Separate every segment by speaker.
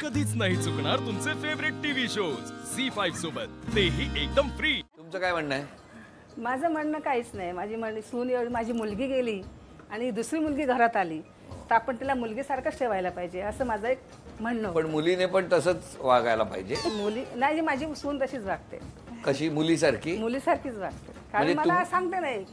Speaker 1: कधीच नाही चुकणार तुमचे फेवरेट टीव्ही शोज झी5 सोबत, तेही एकदम फ्री.
Speaker 2: तुमचं काय म्हणणं आहे?
Speaker 3: माझं म्हणणं काहीच नाही. सून एवढी माझी मुलगी गेली आणि दुसरी मुलगी घरात आली तर आपण तिला मुलगीसारखंच ठेवायला पाहिजे असं माझं एक म्हणणं.
Speaker 2: पण मुलीने पण तसंच वागायला पाहिजे.
Speaker 3: मुली नाही, माझी सून तशीच वागते,
Speaker 2: कशी? मुलीसारखी?
Speaker 3: मुलीसारखीच वागते.
Speaker 2: म्हणजे
Speaker 3: कारण मला सांगते नाही,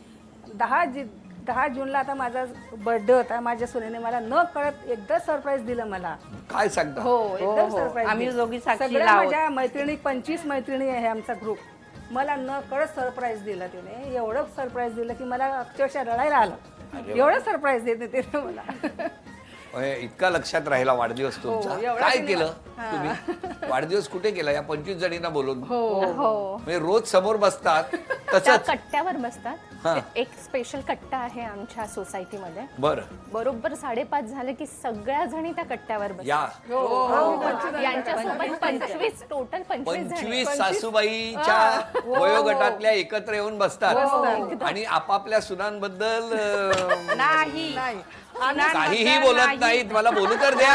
Speaker 3: 10 जूनला आता माझा बर्थडे होता. माझ्या सुनेने मला न कळत एकदा सरप्राईज दिलं मला.
Speaker 2: काय सांगता?
Speaker 3: हो, एकदम सरप्राईज.
Speaker 4: आम्ही दोघी साक्षीला
Speaker 3: सगळ्या
Speaker 4: आहोत.
Speaker 3: माझ्या मैत्रिणी 25 मैत्रिणी आहे आमचा ग्रुप. मला न कळत सरप्राईज दिला तिने. एवढं सरप्राईज दिलं की मला अक्षरशः रडायला आलं. एवढं सरप्राईज देते तिने मला.
Speaker 2: इतका लक्षात राहिला वाढदिवस तुमचा.
Speaker 3: एवढा
Speaker 2: काय
Speaker 3: तिने-
Speaker 2: केलं तुम्ही? वाढदिवस कुठे केला? या 25 जणींना बोलून?
Speaker 5: हो,
Speaker 2: म्हणजे रोज समोर बसतात
Speaker 5: त्या
Speaker 2: तसंच?
Speaker 5: कट्ट्यावर
Speaker 2: हा.
Speaker 5: बसतात. एक स्पेशल कट्टा आहे आमच्या सोसायटीमध्ये.
Speaker 2: बरं,
Speaker 5: बरोबर 5:30 झाले की सगळ्या जणी त्या कट्ट्यावर
Speaker 2: या
Speaker 5: बसतात. यांच्यासोबत 25 टोटल 25 जणी.
Speaker 2: 25 सासूबाईच्या वयोगटातल्या एकत्र येऊन बसतात आणि आपापल्या सुनांबद्दल
Speaker 4: नाही
Speaker 2: काहीही बोलत नाहीत. मला बोलू तर द्या.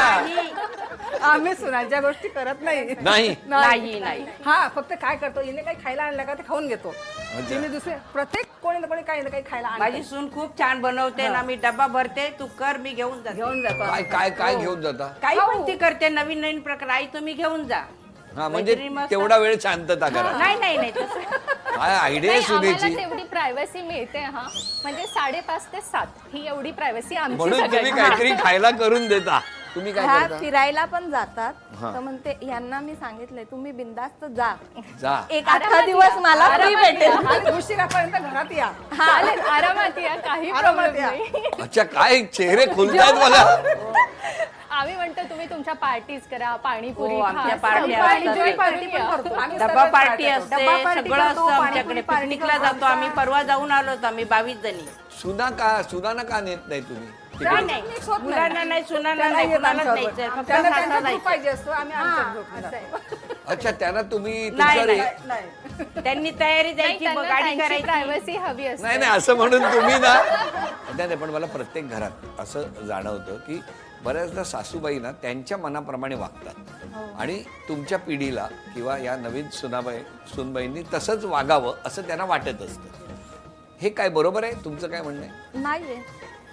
Speaker 3: आम्ही सुनांच्या गोष्टी करत नाही.
Speaker 4: नाही.
Speaker 3: हा, फक्त काय करतो, हिने काही खायला आणलं का ते खाऊन घेतो. तिने दुसरे प्रत्येक कोणी ना कोणी काही ना काही खायला आणतं.
Speaker 4: माझी सून खूप छान बनवते ना. मी डब्बा भरते, तू कर, मी घेऊन जाते.
Speaker 3: घेऊन जातो.
Speaker 2: काय काय काय घेऊन जाता?
Speaker 4: काही पण ती करते, नवीन नवीन प्रकार. आई तुम्ही घेऊन जा.
Speaker 2: हा, म्हणजे
Speaker 4: मैत्रिणी मस्त-
Speaker 2: तेवढा वेळ शांतता करा.
Speaker 4: नाही तसं.
Speaker 2: काय आयडिया
Speaker 5: नाही, आम्हाला
Speaker 2: सुनेची.
Speaker 5: तेवढी प्रायव्हसी मिळते. हा, म्हणजे 5:30 ते 7 ही एवढी प्रायव्हसी आमची
Speaker 2: म्हणून तुम्ही
Speaker 5: सगळ्यांची.
Speaker 2: काहीतरी खायला करून देता. तुम्ही काय
Speaker 6: ह्या
Speaker 2: करता?
Speaker 6: फिरायला पण जातात.
Speaker 2: हा.
Speaker 6: तर म्हणते यांना मी सांगितलंय तुम्ही बिंदास्त जा.
Speaker 2: जा.
Speaker 6: एक अख्खा दिवस मला फ्री भेटेल.
Speaker 3: आणि उशिरापर्यंत घरात या.
Speaker 5: चालेल, आरामात या, काही
Speaker 3: आरामात
Speaker 5: प्रॉब्लेम
Speaker 3: या.
Speaker 5: नाही.
Speaker 2: अच्छा, काय चेहरे खुलतायत मला.
Speaker 5: आम्ही म्हणतो तुम्ही तुमच्या पार्टीज करा, पाणीपुरी
Speaker 4: हो,
Speaker 5: खा,
Speaker 4: आमच्या पार्टी
Speaker 5: सगळं
Speaker 4: असतात.
Speaker 5: enjoy
Speaker 3: Enjoy
Speaker 5: करून
Speaker 3: पार्टी पण
Speaker 5: या.
Speaker 3: करतो. आम्ही
Speaker 4: डब्बा
Speaker 3: सगळ्यात
Speaker 4: पार्टी
Speaker 3: करतो.
Speaker 4: असते,
Speaker 3: डब्बा पार्टी
Speaker 4: सगळं
Speaker 3: करतो,
Speaker 4: असतं
Speaker 3: पाणीपुरी
Speaker 4: आमच्याकडे.
Speaker 3: पार्टी
Speaker 4: पिकनिकला
Speaker 3: करतो
Speaker 4: जातो आम्ही.
Speaker 3: आमचा.
Speaker 4: परवा जाऊन आलो होतो आम्ही 22 जणी.
Speaker 2: सुनाना का नेत नाही तुम्ही
Speaker 4: काय
Speaker 2: तिकडे?
Speaker 4: नाही,
Speaker 3: Mix होत नाही.
Speaker 4: मुलांना नाही, सुनांना
Speaker 3: त्यांना
Speaker 4: नाही,
Speaker 3: येत
Speaker 4: कुणालाच
Speaker 3: आमच्याबरोबर.
Speaker 4: द्यायचं. फक्त
Speaker 3: त्यांना
Speaker 4: सासरा
Speaker 3: त्यांचा group
Speaker 4: जायचं.
Speaker 3: पाहिजे असतो. आम्ही आमचा group.
Speaker 2: अच्छा, त्यांना तुम्ही
Speaker 4: नाही,
Speaker 2: तुमच्या
Speaker 3: नाही.
Speaker 4: त्यांनी तयारी
Speaker 5: नाही,
Speaker 4: द्यायची,
Speaker 5: त्यांना
Speaker 4: गाडी
Speaker 5: त्यांची
Speaker 4: करायची.
Speaker 5: प्रायव्हसी हवी असते.
Speaker 2: नाही नाही असं म्हणून तुम्ही ना नाही, पण मला प्रत्येक घरात असं जाणवतं की बऱ्याचदा सासूबाई ना त्यांच्या मनाप्रमाणे वागतात आणि तुमच्या पिढीला किंवा या नवीन सुनबाईंनी तसंच वागावं असं त्यांना वाटत असतं. हे काय बरोबर आहे? तुमचं काय म्हणणं आहे?
Speaker 6: नाहीये.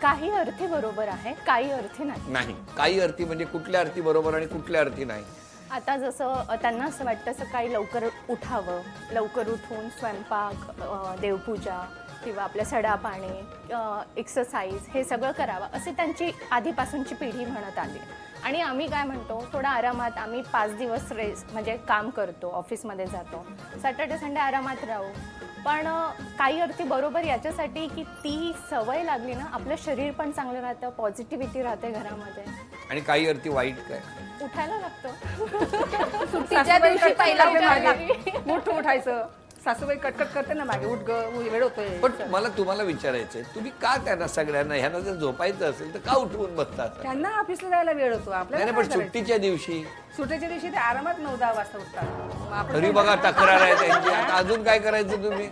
Speaker 5: काही अर्थी बरोबर आहे, काही अर्थी नाही.
Speaker 2: नाही. काही अर्थी म्हणजे कुठल्या अर्थी बरोबर आणि कुठल्या अर्थी नाही?
Speaker 5: आता जसं त्यांना असं वाटतं सकाळी लवकर उठावं, लवकर उठून स्वयंपाक, देवपूजा किंवा आपल्या सडा पाणी, एक्सरसाइज हे सगळं करावं असे त्यांची आधीपासूनची पिढी म्हणत आली. आणि आम्ही काय म्हणतो, थोडा आरामात आम्ही 5 दिवस रेस्ट म्हणजे काम करतो, ऑफिसमध्ये जातो, सॅटर्डे संडे आरामात राहू. पण काही अर्थी बरोबर याच्यासाठी की ती सवय लागली ना, आपलं शरीर पण चांगलं राहतं, पॉझिटिव्हिटी राहते घरामध्ये.
Speaker 2: आणि काही अर्थी वाईट काय?
Speaker 5: उठायला लागतं.
Speaker 6: सुट्टीच्या दिवशी पहिला उठायला
Speaker 3: उठ उठायचं. सासूबाई कटकट करते ना मागे, उठ ग, वेळ होतोय.
Speaker 2: पण मला तुम्हाला विचारायचंय, तुम्ही का त्यांना सगळ्यांना ह्यांना जर झोपायचं असेल तर का उठवून बसतात?
Speaker 3: त्यांना ऑफिसला जायला वेळ होतो.
Speaker 2: नाही
Speaker 3: आपल्याला
Speaker 2: नाही,
Speaker 3: काय
Speaker 2: पण
Speaker 3: करायचं?
Speaker 2: सुट्टीच्या दिवशी
Speaker 3: सुट्टीच्या दिवशी ते आरामात 9-10 वाजता उठतात. मग आपण
Speaker 2: तरी
Speaker 3: काय
Speaker 2: बघा
Speaker 3: करणार?
Speaker 2: तक्रार आहे त्यांची. आता अजून काय करायचं तुम्ही?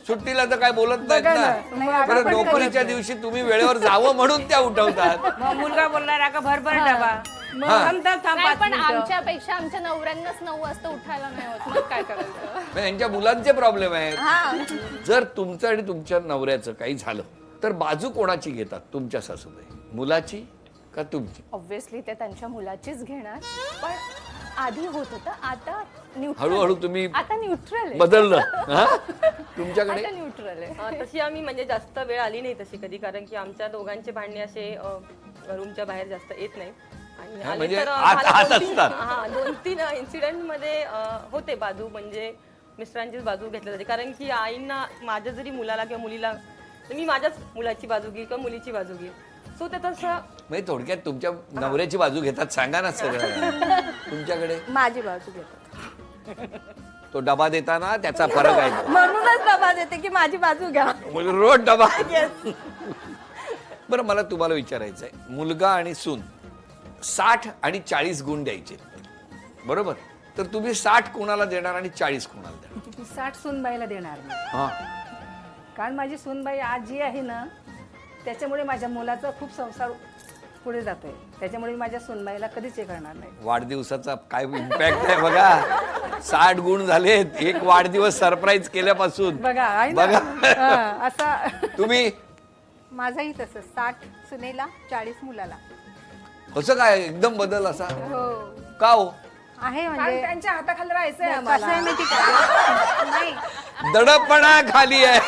Speaker 2: सुट्टीला तर काय बोलत नाहीत
Speaker 3: बघा
Speaker 2: ना.
Speaker 3: ना. मग आपण
Speaker 2: बरं,
Speaker 3: पण
Speaker 2: नोकरीच्या
Speaker 3: करत
Speaker 2: दिवशी तुम्ही वेळेवर जावं म्हणून त्या उठवतात.
Speaker 4: मग मुलगा बोलणार का भरभर डबा. मग
Speaker 2: हा.
Speaker 4: थांब थांब थांब
Speaker 5: नाही,
Speaker 4: 5
Speaker 5: पण
Speaker 4: मिनिटं.
Speaker 5: आमच्यापेक्षा आमच्या नवऱ्यांनाच 9 वाजता उठायला नाही होत. मग काय करायचं?
Speaker 2: मग यांच्या मुलांचे प्रॉब्लेम आहेत. जर तुमचं आणि तुमच्या नवऱ्याचं काही झालं तर बाजू कोणाची घेतात? तुमच्या सासूबाई, मुलाची का तुमची?
Speaker 5: ऑब्व्हियसली ते त्यांच्या मुलाचीच घेणार. पण आधी होत होतं, आता न्यूट्रल.
Speaker 2: हळूहळू तुम्ही
Speaker 5: आता न्यूट्रल आहे.
Speaker 2: बदललं. हा? तुमच्याकडे
Speaker 5: आता न्यूट्रल आहे.
Speaker 7: तशी आम्ही म्हणजे जास्त वेळ आली नाही तशी कधी, कारण की आमच्या दोघांचे भांडणे असे रूमच्या बाहेर जास्त येत नाही. आणि
Speaker 2: हा,
Speaker 7: आले
Speaker 2: म्हणजे
Speaker 7: तर
Speaker 2: आत
Speaker 7: मला
Speaker 2: आत
Speaker 7: 2-3
Speaker 2: असतात.
Speaker 7: हा 2-3 इन्सिडेंट मध्ये होते बाजू, म्हणजे मिस्टरांचीच बाजू घेतली जाते. कारण की आईंना माझ्या जरी मुलाला किंवा मुलीला, तर मी माझ्याच मुलाची बाजू घेईल किंवा मुलीची बाजू घेईल. सो ते तसं
Speaker 2: म्हणजे थोडक्यात तुमच्या नवऱ्याची बाजू घेतात. सांगा ना सगळं. तुमच्याकडे
Speaker 6: माझी बाजू घेतात.
Speaker 2: तो डबा देताना त्याचा फरक आहे.
Speaker 6: म्हणूनच डबा देते की माझी बाजू घ्या.
Speaker 2: म्हणजे रोज डबा. बरं, मला तुम्हाला विचारायचंय, मुलगा आणि सून 60 आणि 40 गुण द्यायचे, बरोबर? तर तुम्ही 60 कोणाला देणार आणि 40 कोणाला देणार?
Speaker 3: 60 सूनबाईला देणार मी.
Speaker 2: हा.
Speaker 3: कारण माझी सूनबाई आज जी आहे ना, त्याच्यामुळे माझ्या मुलाचा खूप संसार पुढे जाते. त्याच्यामुळे मी माझ्या सुनबाईला कधीच हे करणार नाही.
Speaker 2: वाढदिवसाचा काय इम्पॅक्ट आहे बघा. 60 गुण झालेत एक वाढदिवस सरप्राईज केल्यापासून.
Speaker 3: बघा आहे ना?
Speaker 2: बघा.
Speaker 3: हा, असा
Speaker 2: तुम्ही
Speaker 6: माझंही तसं 60 सुनेला 40 मुलाला.
Speaker 2: कसं काय एकदम बदल असा
Speaker 6: हो
Speaker 2: का हो?
Speaker 6: आहे
Speaker 3: कारण
Speaker 6: म्हणजे
Speaker 3: त्यांच्या हाताखाली राहायचंय
Speaker 6: कसं आहे
Speaker 3: आम्हाला.
Speaker 6: माहिती का नाही
Speaker 2: दडपणा खाली आहे.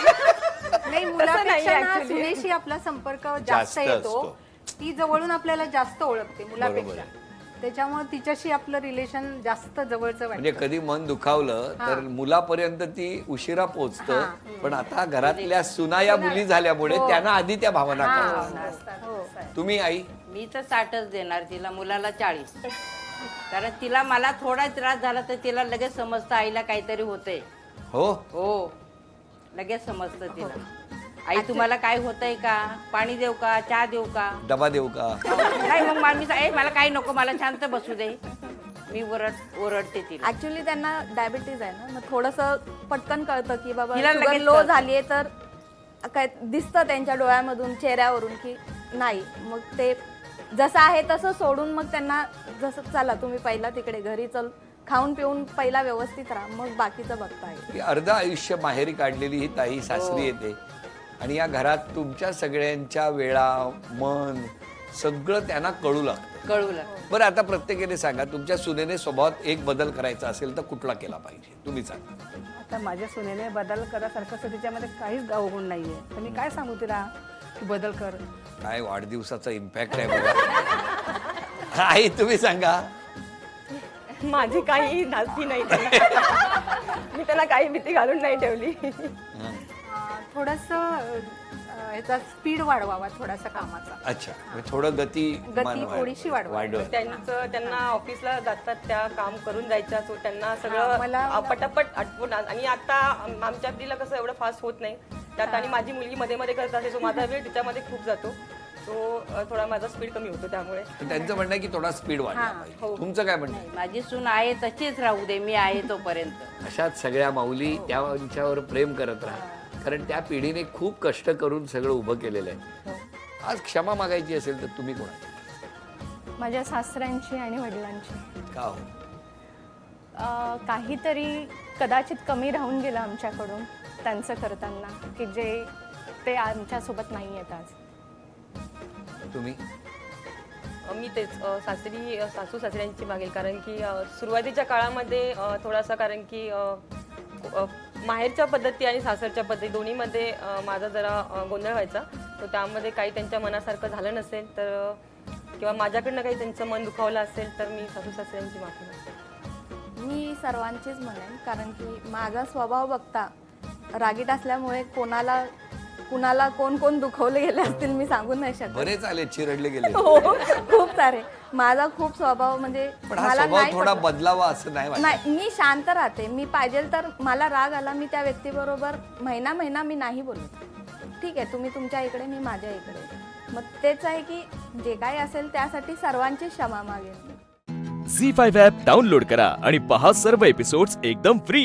Speaker 6: नाही मुलापेक्षा ना
Speaker 7: actually.
Speaker 6: सुनेशी आपला संपर्क
Speaker 2: जास्त
Speaker 6: जास्त येतो.
Speaker 2: असतो.
Speaker 6: ती जवळून आपल्याला जास्त ओळखते मुलापेक्षा.
Speaker 2: बरोबर
Speaker 6: त्याच्यामुळे तिच्याशी आपलं रिलेशन जास्त जवळचं
Speaker 2: म्हणजे
Speaker 6: वाटतं.
Speaker 2: कधी मन दुखावलं तर मुलापर्यंत ती उशिरा पोहोचतं. पण आता घरातल्या सुना या मुली झाल्यामुळे त्यांना आधी त्या भावना कळतात.
Speaker 6: हो
Speaker 2: तुम्ही आई
Speaker 4: मी तर 60च देणार तिला, मुलाला 40. कारण तिला मला थोडा त्रास झाला तर तिला लगेच समजतं आईला काहीतरी होतंय.
Speaker 2: हो
Speaker 4: हो लगेच समजतं तिला. आई तुम्हाला काय होतंय का, पाणी देऊ का, चहा देऊ का.
Speaker 2: डबा देऊ का?
Speaker 4: नाही मग मला काही नको, मला शांत बसू दे. मी ओरडते तिला.
Speaker 6: ऍक्च्युली त्यांना डायबिटीज आहे ना, मग थोडंसं पटकन कळतं की बाबा
Speaker 4: तिला
Speaker 6: शुगर
Speaker 4: लगेच
Speaker 6: लो
Speaker 4: कळतं.
Speaker 6: झालीये तर काय दिसतं त्यांच्या डोळ्यामधून चेहऱ्यावरून की नाही. मग ते जसं आहे तसं सोडून मग त्यांना जसं चला तुम्ही पहिला तिकडे घरी चल, खाऊन पिऊन पहिला व्यवस्थित राहा, मग बाकीचं बघता येईल.
Speaker 2: की अर्ध आयुष्य माहेरी काढलेली ही ताई सासरी येते आणि या घरात तुमच्या सगळ्यांच्या वेळा मन सगळं त्यांना कळू लागतं.
Speaker 4: कळूला
Speaker 2: बरं आता प्रत्येकाने सांगा तुमच्या सुनेने स्वभावात एक बदल करायचा असेल तर कुठला केला पाहिजे तुम्ही सांगा.
Speaker 3: आता माझ्या सुनेने बदल करासारखं असं तिच्यामध्ये काहीच अवगुण नाहीये. तर मी काय सांगू तिला की बदल कर.
Speaker 2: काय वाढदिवसाचा इम्पॅक्ट आहे बघा. आई तुम्ही सांगा.
Speaker 7: माझी काही नास्ती नाही त्यांना. मी त्यांना काही भीती घालून नाही ठेवली.
Speaker 6: थोडंसं ह्याचा स्पीड वाढवावा थोडासा कामाचा.
Speaker 2: अच्छा म्हणजे थोडं
Speaker 6: गती थोडीशी वाढवा.
Speaker 7: त्यांना ऑफिसला जातात त्या काम करून जायच्या, सो त्यांना
Speaker 6: हा,
Speaker 7: सगळं
Speaker 6: मला-
Speaker 7: पटापट आठवून. आणि आता आमच्या पिढीला कसं एवढं फास्ट होत नाही त्यात, आणि माझी मुलगी मध्ये मध्ये करत असते, सो माझा वेळ तिच्यामध्ये खूप जातो. सो थोडा माझा स्पीड कमी होतो त्यामुळे.
Speaker 2: त्यांचं म्हणणं आहे की थोडा स्पीड वाढला पाहिजे. तुमचं काय म्हणणं आहे?
Speaker 4: माझी सून आहे तशीच राहू दे, मी आहे तोपर्यंत.
Speaker 2: अशाच सगळ्या माऊली त्यांच्यावर प्रेम करत राहा. कारण त्या पिढीने खूप कष्ट करून सगळं उभं केलेलं आहे. आज क्षमा मागायची असेल तर तुम्ही कोणाची?
Speaker 5: माझ्या सासऱ्यांची आणि वडिलांची.
Speaker 2: का हो?
Speaker 5: काहीतरी कदाचित कमी राहून गेलं आमच्याकडून त्यांचं करताना, की जे ते आमच्यासोबत नाही आहेत आज.
Speaker 2: तुम्ही
Speaker 7: मी तेच सासू सासऱ्यांची मागेल. कारण की सुरुवातीच्या काळामध्ये थोडासा, कारण की माहेरच्या पद्धती आणि सासरच्या पद्धती दोन्हीमध्ये माझा जरा गोंधळ व्हायचा. तर त्यामध्ये काही त्यांच्या मनासारखं झालं नसेल तर, किंवा माझ्याकडनं काही त्यांचं मन दुखावलं असेल तर मी सासू सासऱ्यांची माफी मागते.
Speaker 6: मी सर्वांचीच म्हणेन, कारण की माझा स्वभाव बघता रागीट असल्यामुळे कुणाला कोण कोण दुखवले गेले असतील मी सांगू नाही शकत.
Speaker 2: बरेच आले चिरडले गेले.
Speaker 6: हो खूप सारे. माझा खूप स्वभाव म्हणजे
Speaker 2: पण हा स्वभाव थोडा
Speaker 6: पटत.
Speaker 2: बदलावा असं नाही वाटत.
Speaker 6: नाही, मी शांत राहते. मी पाहिजे तर मला राग आला, मी त्या व्यक्तीबरोबर महिना मी नाही बोलत. ठीक आहे, तुम्ही तुमच्या इकडे, मी माझ्या इकडे. मग तेच आहे की जे काही असेल त्यासाठी सर्वांची क्षमा मागेन.
Speaker 1: झी5 ॲप डाउनलोड करा आणि पहा सर्व एपिसोड्स एकदम फ्री.